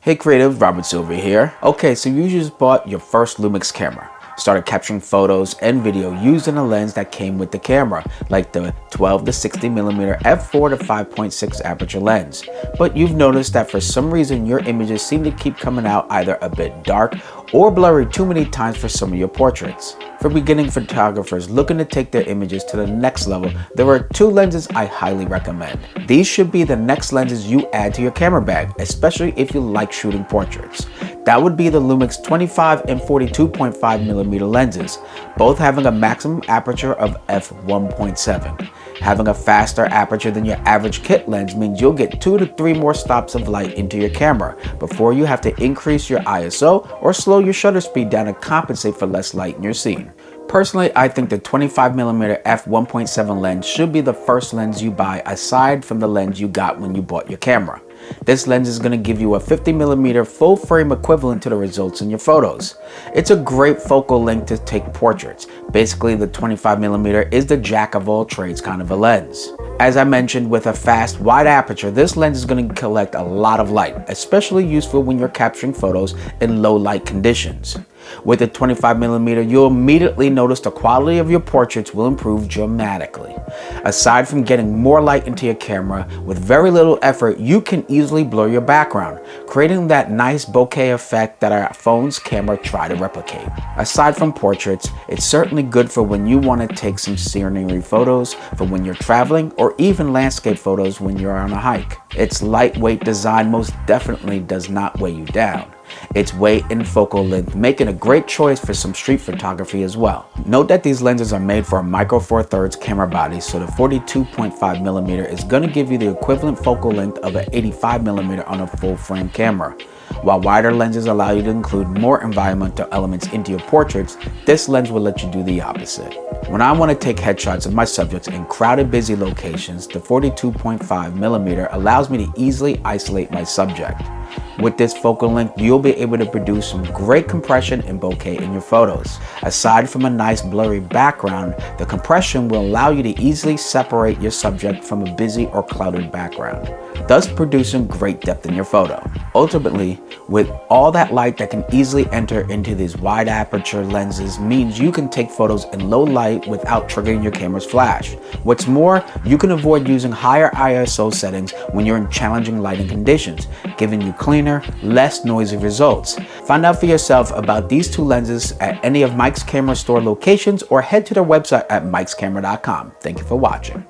Hey creative, Robert Silver here. Okay, so you just bought your first Lumix camera. Started capturing photos and video using a lens that came with the camera, like the 12 to 60mm f4 to 5.6 aperture lens. But you've noticed that for some reason your images seem to keep coming out either a bit dark or blurry too many times for some of your portraits. For beginning photographers looking to take their images to the next level, there are two lenses I highly recommend. These should be the next lenses you add to your camera bag, especially if you like shooting portraits. That would be the Lumix 25 and 42.5mm lenses, both having a maximum aperture of f1.7. Having a faster aperture than your average kit lens means you'll get 2 to 3 more stops of light into your camera before you have to increase your ISO or slow your shutter speed down to compensate for less light in your scene. Personally, I think the 25mm f1.7 lens should be the first lens you buy aside from the lens you got when you bought your camera. This lens is going to give you a 50mm full frame equivalent to the results in your photos. It's a great focal length to take portraits. Basically, the 25mm is the jack of all trades kind of a lens. As I mentioned, with a fast, wide aperture, this lens is going to collect a lot of light, especially useful when you're capturing photos in low light conditions. With the 25mm, you'll immediately notice the quality of your portraits will improve dramatically. Aside from getting more light into your camera, with very little effort, you can easily blur your background, creating that nice bokeh effect that our phone's camera try to replicate. Aside from portraits, it's certainly good for when you want to take some scenery photos, for when you're traveling, or even landscape photos when you're on a hike. Its lightweight design most definitely does not weigh you down. Its weight and focal length make it a great choice for some street photography as well. Note that these lenses are made for a micro four thirds camera body, so the 42.5mm is going to give you the equivalent focal length of an 85mm on a full frame camera. While wider lenses allow you to include more environmental elements into your portraits, this lens will let you do the opposite. When I want to take headshots of my subjects in crowded, busy locations, the 42.5mm allows me to easily isolate my subject. With this focal length, you'll be able to produce some great compression and bokeh in your photos. Aside from a nice blurry background, the compression will allow you to easily separate your subject from a busy or clouded background, thus producing great depth in your photo. Ultimately, with all that light that can easily enter into these wide aperture lenses means you can take photos in low light without triggering your camera's flash. What's more, you can avoid using higher ISO settings when you're in challenging lighting conditions, giving you cleaner, less noisy results. Find out for yourself about these two lenses at any of Mike's Camera store locations or head to their website at mikescamera.com. Thank you for watching.